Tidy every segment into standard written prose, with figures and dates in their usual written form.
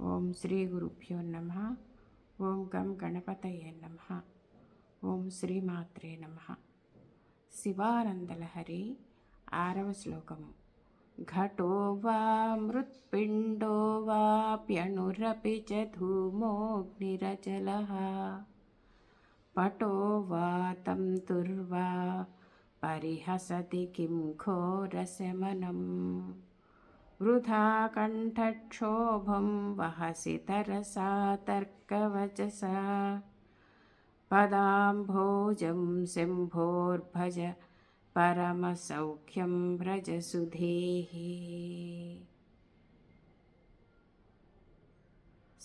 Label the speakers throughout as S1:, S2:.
S1: ఓం శ్రీ గురుభ్యో నమః. ఓం గం గణపతయే నమః. ఓం శ్రీమాత్రే నమః. శివానందలహరి 6వ శ్లోకము. ఘటో వా మృత్పిండో వాప్యణురపి చ ధూమోऽగ్నిరచలః పటో వా తంతుర్వా పరిహసతి కిం ఘోరశమనం వృథా కంఠక్షోభం వహసి తరసా తర్కవచసా పదాంభోజం శంభోర్భజ పరమసౌఖ్యం వ్రజసుధేః.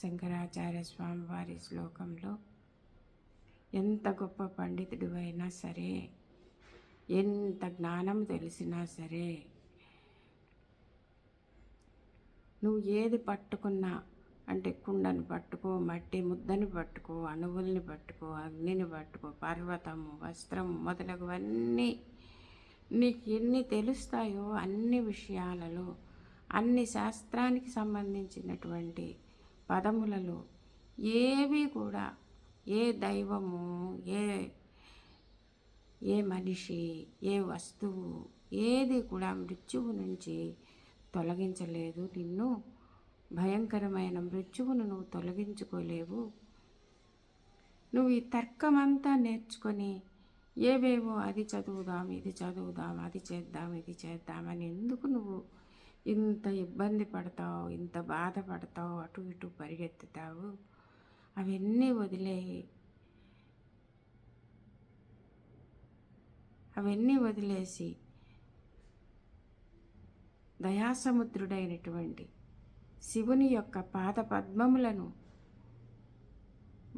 S1: శంకరాచార్య స్వామి వారి శ్లోకంలో ఎంత గొప్ప పండితుడు అయినా సరే, ఎంత జ్ఞానం తెలిసినా సరే, నువ్వు ఏది పట్టుకున్నా అంటే కుండను పట్టుకో, మట్టి ముద్దని పట్టుకో, అణువుల్ని పట్టుకో, అగ్నిని పట్టుకో, పర్వతము, వస్త్రము మొదలగువన్నీ నీకు ఎన్ని తెలుస్తాయో అన్ని విషయాలలో, అన్ని శాస్త్రానికి సంబంధించినటువంటి పదములలో ఏవి కూడా ఏ దైవము, ఏ మనిషి, ఏ వస్తువు ఏది కూడా మృత్యువు నుంచి తొలగించలేదు. నిన్ను భయంకరమైన మృత్యువును నువ్వు తొలగించుకోలేవు. నువ్వు ఈ తర్కమంతా నేర్చుకొని ఏవేవో అది చదువుదాం, ఇది చదువుదాం, అది చేద్దాం, ఇది చేద్దామని ఎందుకు నువ్వు ఇంత ఇబ్బంది పడతావు, ఇంత బాధపడతావు, అటు ఇటు పరిగెత్తుతావు? అవన్నీ వదిలేసి దయాసముద్రుడైనటువంటి శివుని యొక్క పాద పద్మములను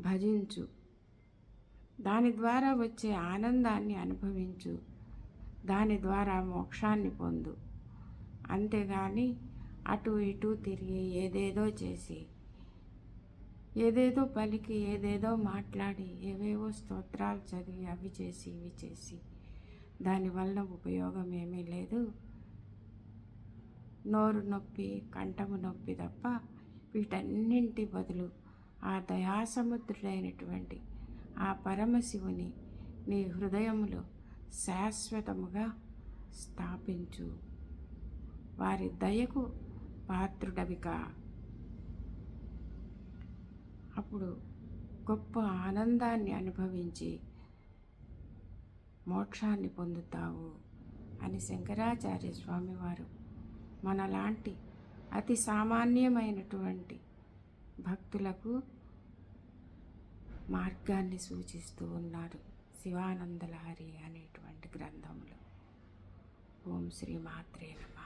S1: భజించు, దాని ద్వారా వచ్చే ఆనందాన్ని అనుభవించు, దాని ద్వారా మోక్షాన్ని పొందు. అంతేగాని అటు ఇటు తిరిగి ఏదేదో చేసి, ఏదేదో పలికి, ఏదేదో మాట్లాడి, ఏవేవో స్తోత్రాలు చదివి అవి చేసి ఇవి చేసి దానివల్ల ఉపయోగం ఏమీ లేదు. నోరు నొప్పి, కంఠము నొప్పి తప్ప వీటన్నింటి బదులు ఆ దయాసముద్రుడైనటువంటి ఆ పరమశివుని నీ హృదయములో శాశ్వతముగా స్థాపించు. వారి దయకు పాత్రుడవిక. అప్పుడు గొప్ప ఆనందాన్ని అనుభవించి మోక్షాన్ని పొందుతావు అని శంకరాచార్య స్వామివారు మనలాంటి అతి సామాన్యమైనటువంటి భక్తులకు మార్గాన్ని సూచిస్తూ ఉన్నారు శివానందలహరి అనేటువంటి గ్రంథంలో. ఓం శ్రీమాత్రే నమః.